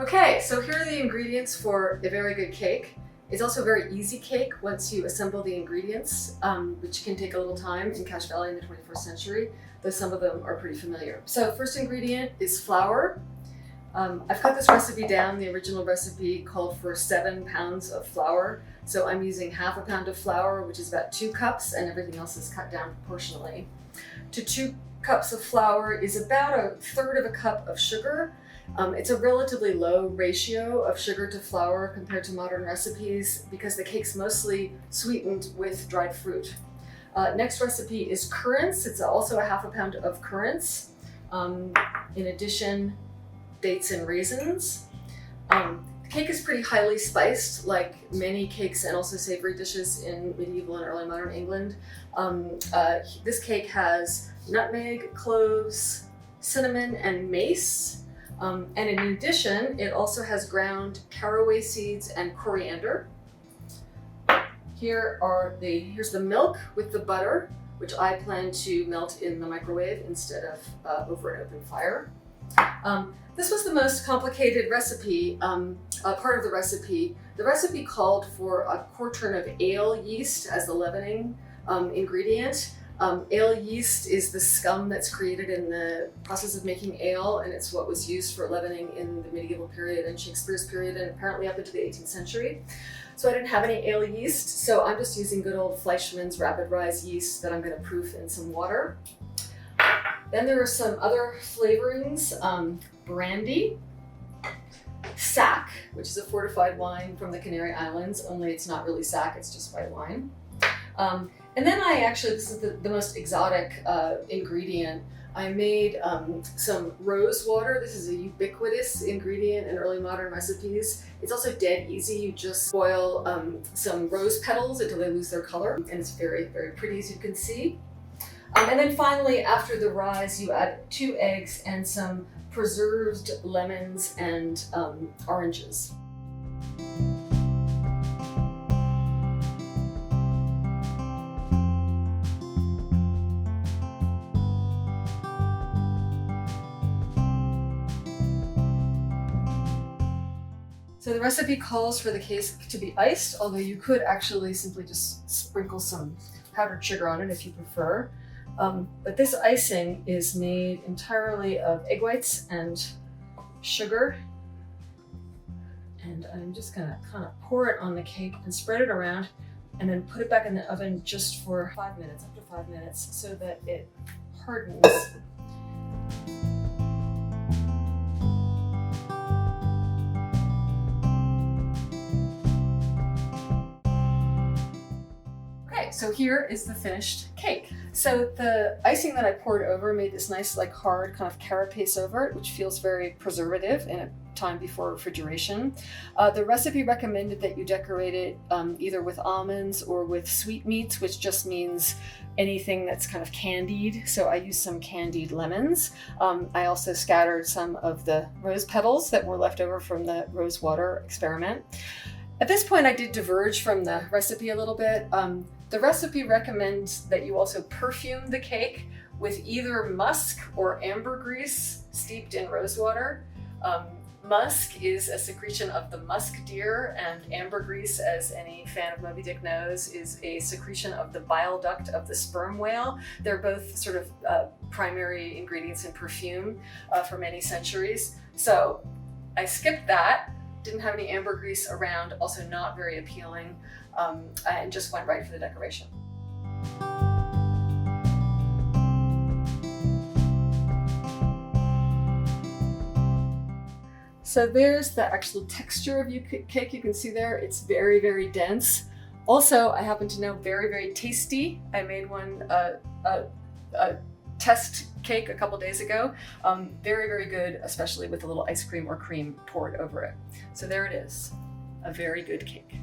Okay, so here are the ingredients for a very good cake. It's also a very easy cake once you assemble the ingredients, which can take a little time in Cache Valley in the 21st century, though some of them are pretty familiar. So first ingredient is flour. I've cut this recipe down. The original recipe called for 7 pounds of flour. So I'm using half a pound of flour, which is about 2 cups, and everything else is cut down proportionally. To 2 cups of flour is about 1/3 of a cup of sugar. It's a relatively low ratio of sugar to flour compared to modern recipes because the cake's mostly sweetened with dried fruit. Next recipe is currants. It's also a half a pound of currants. In addition, dates and raisins. The cake is pretty highly spiced, like many cakes and also savory dishes in medieval and early modern England. This cake has nutmeg, cloves, cinnamon, and mace. And in addition, it also has ground caraway seeds and coriander. Here's the milk with the butter, which I plan to melt in the microwave instead of over an open fire. This was the most complicated recipe, part of the recipe. The recipe called for a quartern of ale yeast as the leavening ingredient. Ale yeast is the scum that's created in the process of making ale, and it's what was used for leavening in the medieval period and Shakespeare's period, and apparently up into the 18th century. So I didn't have any ale yeast, so I'm just using good old Fleischmann's rapid rise yeast that I'm going to proof in some water. Then there are some other flavorings, brandy, sack, which is a fortified wine from the Canary Islands, only it's not really sack, it's just white wine. And then this is the most exotic ingredient. I made some rose water. This is a ubiquitous ingredient in early modern recipes. It's also dead easy. You just boil some rose petals until they lose their color, and it's very, very pretty, as you can see. And then finally, after the rise, you add 2 eggs and some preserved lemons and oranges. So the recipe calls for the cake to be iced, although you could actually simply just sprinkle some powdered sugar on it if you prefer. But this icing is made entirely of egg whites and sugar. And I'm just gonna kind of pour it on the cake and spread it around and then put it back in the oven just for 5 minutes, up to 5 minutes, so that it hardens. So here is the finished cake. So the icing that I poured over made this nice, like hard kind of carapace over it, which feels very preservative in a time before refrigeration. The recipe recommended that you decorate it either with almonds or with sweetmeats, which just means anything that's kind of candied. So I used some candied lemons. I also scattered some of the rose petals that were left over from the rose water experiment. At this point, I did diverge from the recipe a little bit. The recipe recommends that you also perfume the cake with either musk or ambergris steeped in rose water. Musk is a secretion of the musk deer, and ambergris, as any fan of Moby Dick knows, is a secretion of the bile duct of the sperm whale. They're both sort of primary ingredients in perfume for many centuries. So I skipped that. Didn't have any ambergris around, also not very appealing, and just went right for the decoration. So there's the actual texture of your cake. You can see there, it's very, very dense. Also, I happen to know very, very tasty. I made one, a test cake a couple days ago. Very, very good, especially with a little ice cream or cream poured over it. So there it is, a very good cake.